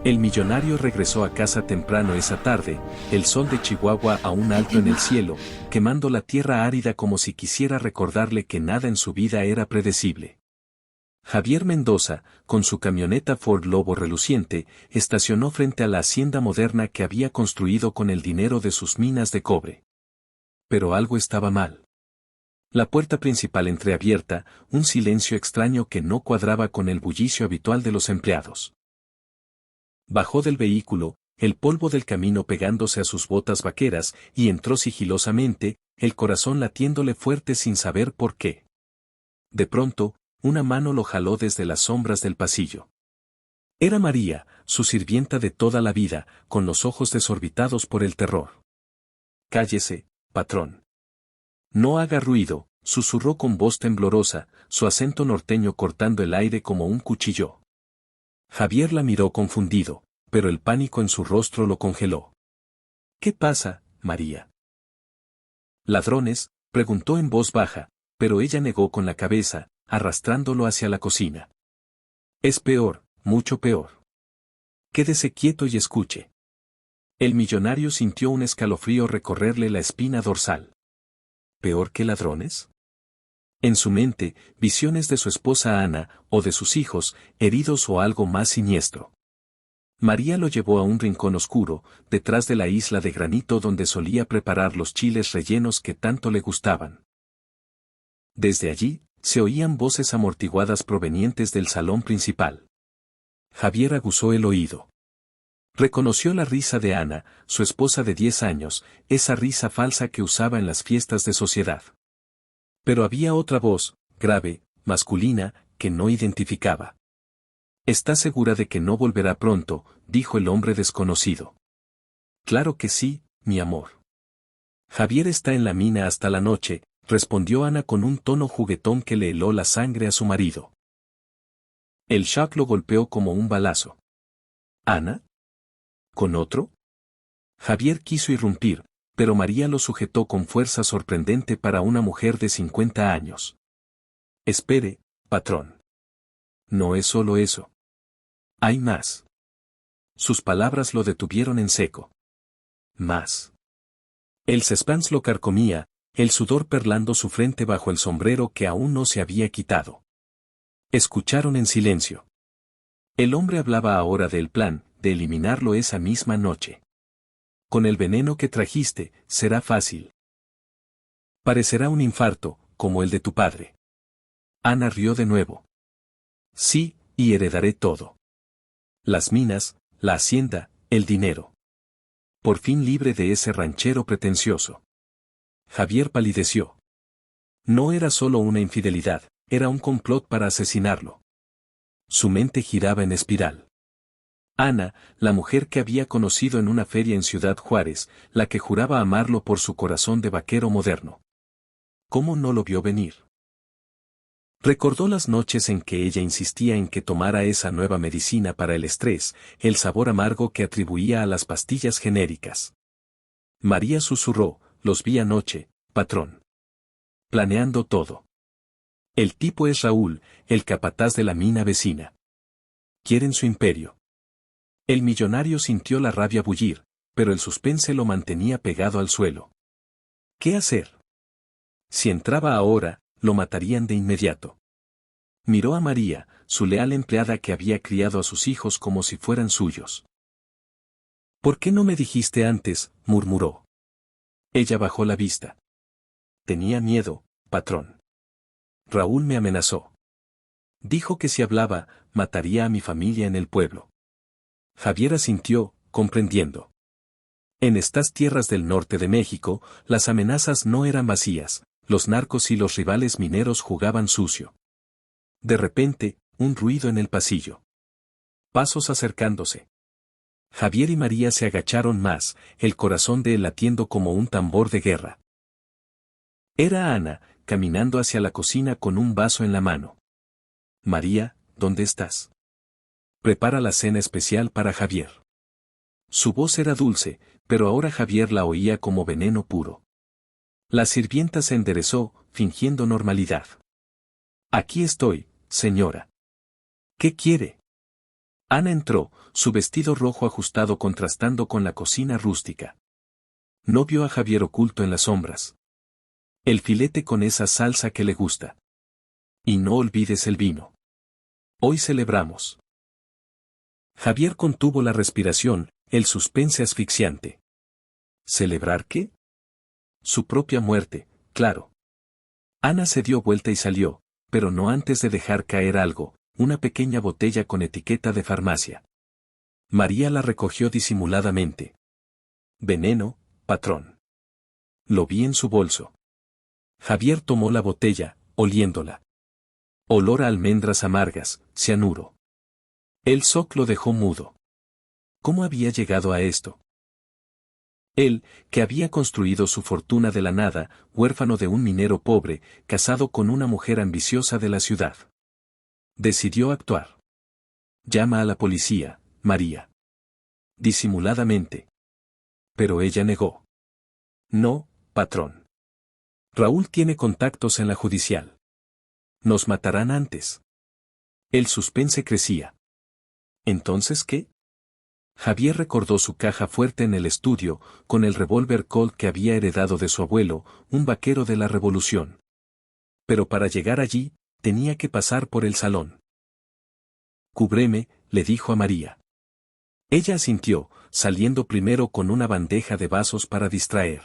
El millonario regresó a casa temprano esa tarde, el sol de Chihuahua aún alto en el cielo, quemando la tierra árida como si quisiera recordarle que nada en su vida era predecible. Javier Mendoza, con su camioneta Ford Lobo reluciente, estacionó frente a la hacienda moderna que había construido con el dinero de sus minas de cobre. Pero algo estaba mal. La puerta principal entreabierta, un silencio extraño que no cuadraba con el bullicio habitual de los empleados. Bajó del vehículo, el polvo del camino pegándose a sus botas vaqueras, y entró sigilosamente, el corazón latiéndole fuerte sin saber por qué. De pronto, una mano lo jaló desde las sombras del pasillo. Era María, su sirvienta de toda la vida, con los ojos desorbitados por el terror. «Cállese, patrón. No haga ruido», susurró con voz temblorosa, su acento norteño cortando el aire como un cuchillo. Javier la miró confundido, pero el pánico en su rostro lo congeló. «¿Qué pasa, María?» «¿Ladrones?», preguntó en voz baja, pero ella negó con la cabeza, arrastrándolo hacia la cocina. «Es peor, mucho peor. Quédese quieto y escuche». El millonario sintió un escalofrío recorrerle la espina dorsal. ¿Peor que ladrones? En su mente, visiones de su esposa Ana, o de sus hijos, heridos o algo más siniestro. María lo llevó a un rincón oscuro, detrás de la isla de granito donde solía preparar los chiles rellenos que tanto le gustaban. Desde allí, se oían voces amortiguadas provenientes del salón principal. Javier aguzó el oído. Reconoció la risa de Ana, su esposa de 10 años, esa risa falsa que usaba en las fiestas de sociedad. Pero había otra voz, grave, masculina, que no identificaba. «¿Estás segura de que no volverá pronto?», dijo el hombre desconocido. «Claro que sí, mi amor». «Javier está en la mina hasta la noche», respondió Ana con un tono juguetón que le heló la sangre a su marido. El shock lo golpeó como un balazo. «¿Ana? ¿Con otro?». Javier quiso irrumpir, pero María lo sujetó con fuerza sorprendente para una mujer de 50 años. «Espere, patrón. No es solo eso. Hay más». Sus palabras lo detuvieron en seco. «Más». El suspense lo carcomía, el sudor perlando su frente bajo el sombrero que aún no se había quitado. Escucharon en silencio. El hombre hablaba ahora del plan, de eliminarlo esa misma noche. «Con el veneno que trajiste, será fácil. Parecerá un infarto, como el de tu padre». Ana rió de nuevo. «Sí, y heredaré todo. Las minas, la hacienda, el dinero. Por fin libre de ese ranchero pretencioso». Javier palideció. No era solo una infidelidad, era un complot para asesinarlo. Su mente giraba en espiral. Ana, la mujer que había conocido en una feria en Ciudad Juárez, la que juraba amarlo por su corazón de vaquero moderno. ¿Cómo no lo vio venir? Recordó las noches en que ella insistía en que tomara esa nueva medicina para el estrés, el sabor amargo que atribuía a las pastillas genéricas. María susurró: «Los vi anoche, patrón. Planeando todo. El tipo es Raúl, el capataz de la mina vecina. Quieren su imperio». El millonario sintió la rabia bullir, pero el suspense lo mantenía pegado al suelo. ¿Qué hacer? Si entraba ahora, lo matarían de inmediato. Miró a María, su leal empleada que había criado a sus hijos como si fueran suyos. «¿Por qué no me dijiste antes?», murmuró. Ella bajó la vista. «Tenía miedo, patrón. Raúl me amenazó. Dijo que si hablaba, mataría a mi familia en el pueblo». Javier asintió, comprendiendo. En estas tierras del norte de México, las amenazas no eran vacías, los narcos y los rivales mineros jugaban sucio. De repente, un ruido en el pasillo. Pasos acercándose. Javier y María se agacharon más, el corazón de él latiendo como un tambor de guerra. Era Ana, caminando hacia la cocina con un vaso en la mano. «María, ¿dónde estás? Prepara la cena especial para Javier». Su voz era dulce, pero ahora Javier la oía como veneno puro. La sirvienta se enderezó, fingiendo normalidad. «Aquí estoy, señora. ¿Qué quiere?». Ana entró, su vestido rojo ajustado contrastando con la cocina rústica. No vio a Javier oculto en las sombras. El filete con esa salsa que le gusta. Y no olvides el vino. Hoy celebramos. Javier contuvo la respiración, el suspense asfixiante. ¿Celebrar qué? Su propia muerte, claro. Ana se dio vuelta y salió, pero no antes de dejar caer algo, una pequeña botella con etiqueta de farmacia. María la recogió disimuladamente. Veneno, patrón. Lo vi en su bolso. Javier tomó la botella, oliéndola. Olor a almendras amargas, cianuro. El SOC lo dejó mudo. ¿Cómo había llegado a esto? Él, que había construido su fortuna de la nada, huérfano de un minero pobre, casado con una mujer ambiciosa de la ciudad. Decidió actuar. Llama a la policía, María. Disimuladamente. Pero ella negó. No, patrón. Raúl tiene contactos en la judicial. Nos matarán antes. El suspense crecía. ¿Entonces qué? Javier recordó su caja fuerte en el estudio, con el revólver Colt que había heredado de su abuelo, un vaquero de la Revolución. Pero para llegar allí, tenía que pasar por el salón. Cúbreme, le dijo a María. Ella asintió, saliendo primero con una bandeja de vasos para distraer.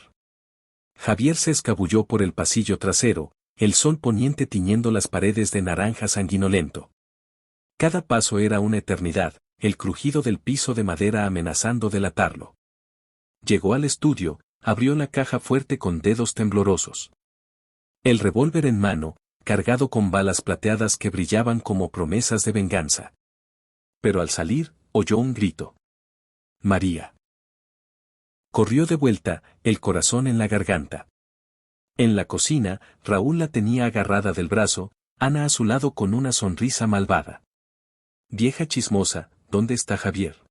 Javier se escabulló por el pasillo trasero, el sol poniente tiñendo las paredes de naranja sanguinolento. Cada paso era una eternidad, el crujido del piso de madera amenazando delatarlo. Llegó al estudio, abrió la caja fuerte con dedos temblorosos. El revólver en mano, cargado con balas plateadas que brillaban como promesas de venganza. Pero al salir, oyó un grito. María. Corrió de vuelta, el corazón en la garganta. En la cocina, Raúl la tenía agarrada del brazo, Ana a su lado con una sonrisa malvada. Vieja chismosa, ¿dónde está Javier?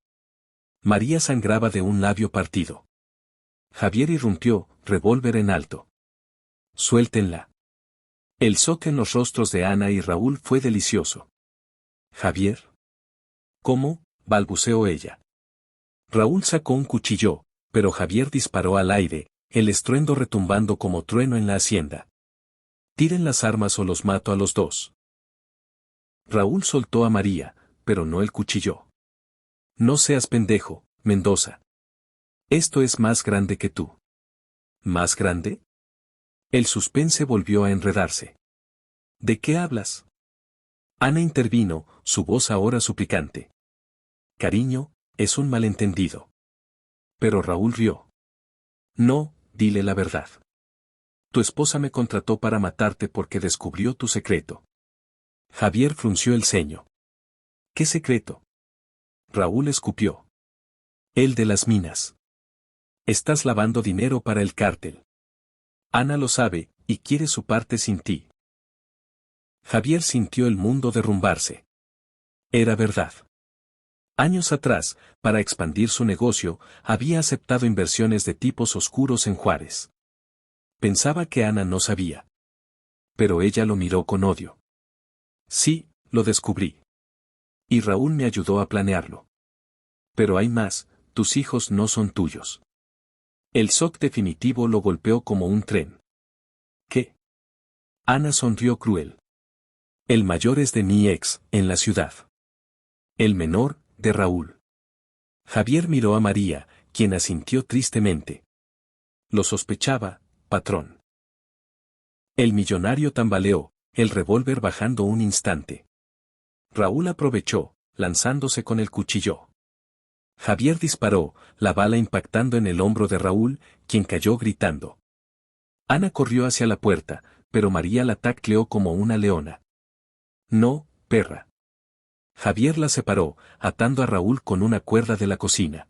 María sangraba de un labio partido. Javier irrumpió, revólver en alto. Suéltenla. El shock en los rostros de Ana y Raúl fue delicioso. ¿Javier? ¿Cómo? Balbuceó ella. Raúl sacó un cuchillo, pero Javier disparó al aire, el estruendo retumbando como trueno en la hacienda. Tiren las armas o los mato a los dos. Raúl soltó a María, pero no el cuchillo. No seas pendejo, Mendoza. Esto es más grande que tú. ¿Más grande? El suspense volvió a enredarse. ¿De qué hablas? Ana intervino, su voz ahora suplicante. Cariño, es un malentendido. Pero Raúl rió. No, dile la verdad. Tu esposa me contrató para matarte porque descubrió tu secreto. Javier frunció el ceño. ¿Qué secreto? Raúl escupió. El de las minas. Estás lavando dinero para el cártel. Ana lo sabe, y quiere su parte sin ti. Javier sintió el mundo derrumbarse. Era verdad. Años atrás, para expandir su negocio, había aceptado inversiones de tipos oscuros en Juárez. Pensaba que Ana no sabía. Pero ella lo miró con odio. Sí, lo descubrí. Y Raúl me ayudó a planearlo. Pero hay más, tus hijos no son tuyos. El shock definitivo lo golpeó como un tren. ¿Qué? Ana sonrió cruel. El mayor es de mi ex, en la ciudad. El menor, de Raúl. Javier miró a María, quien asintió tristemente. Lo sospechaba, patrón. El millonario tambaleó, el revólver bajando un instante. Raúl aprovechó, lanzándose con el cuchillo. Javier disparó, la bala impactando en el hombro de Raúl, quien cayó gritando. Ana corrió hacia la puerta, pero María la tacleó como una leona. No, perra. Javier la separó, atando a Raúl con una cuerda de la cocina.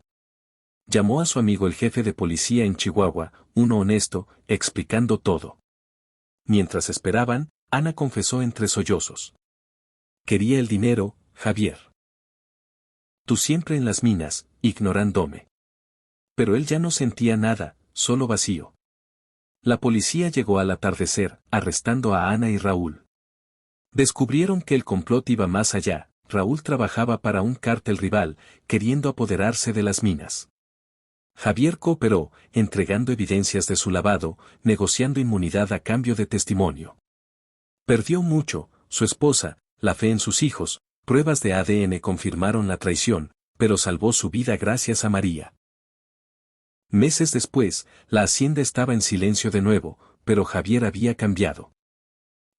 Llamó a su amigo el jefe de policía en Chihuahua, uno honesto, explicando todo. Mientras esperaban, Ana confesó entre sollozos. Quería el dinero, Javier. Tú siempre en las minas, ignorándome. Pero él ya no sentía nada, solo vacío. La policía llegó al atardecer, arrestando a Ana y Raúl. Descubrieron que el complot iba más allá, Raúl trabajaba para un cártel rival, queriendo apoderarse de las minas. Javier cooperó, entregando evidencias de su lavado, negociando inmunidad a cambio de testimonio. Perdió mucho, su esposa, la fe en sus hijos, pruebas de ADN confirmaron la traición, pero salvó su vida gracias a María. Meses después, la hacienda estaba en silencio de nuevo, pero Javier había cambiado.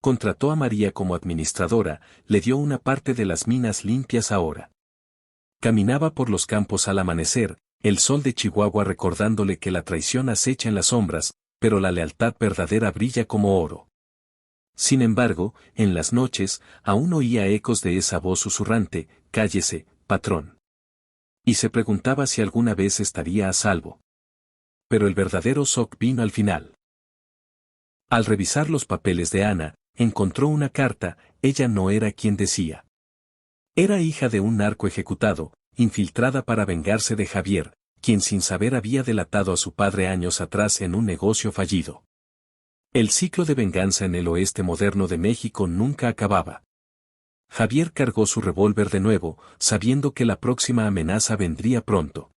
Contrató a María como administradora, le dio una parte de las minas limpias ahora. Caminaba por los campos al amanecer, el sol de Chihuahua recordándole que la traición acecha en las sombras, pero la lealtad verdadera brilla como oro. Sin embargo, en las noches, aún oía ecos de esa voz susurrante, cállese, patrón. Y se preguntaba si alguna vez estaría a salvo. Pero el verdadero shock vino al final. Al revisar los papeles de Ana, encontró una carta, ella no era quien decía. Era hija de un narco ejecutado, infiltrada para vengarse de Javier, quien sin saber había delatado a su padre años atrás en un negocio fallido. El ciclo de venganza en el oeste moderno de México nunca acababa. Javier cargó su revólver de nuevo, sabiendo que la próxima amenaza vendría pronto.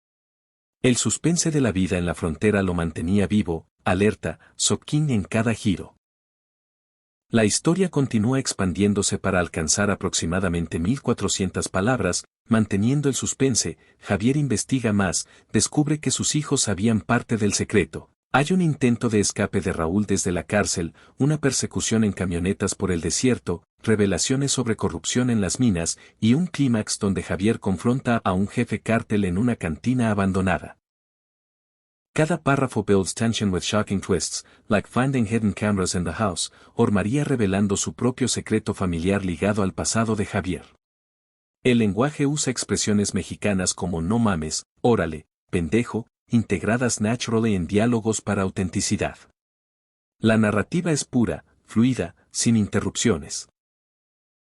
El suspense de la vida en la frontera lo mantenía vivo, alerta, zoquín en cada giro. La historia continúa expandiéndose para alcanzar aproximadamente 1400 palabras, manteniendo el suspense. Javier investiga más, descubre que sus hijos sabían parte del secreto. Hay un intento de escape de Raúl desde la cárcel, una persecución en camionetas por el desierto, revelaciones sobre corrupción en las minas, y un clímax donde Javier confronta a un jefe cártel en una cantina abandonada. Cada párrafo builds tension with shocking twists, like finding hidden cameras in the house, o María revelando su propio secreto familiar ligado al pasado de Javier. El lenguaje usa expresiones mexicanas como no mames, órale, pendejo, integradas naturally en diálogos para autenticidad. La narrativa es pura, fluida, sin interrupciones.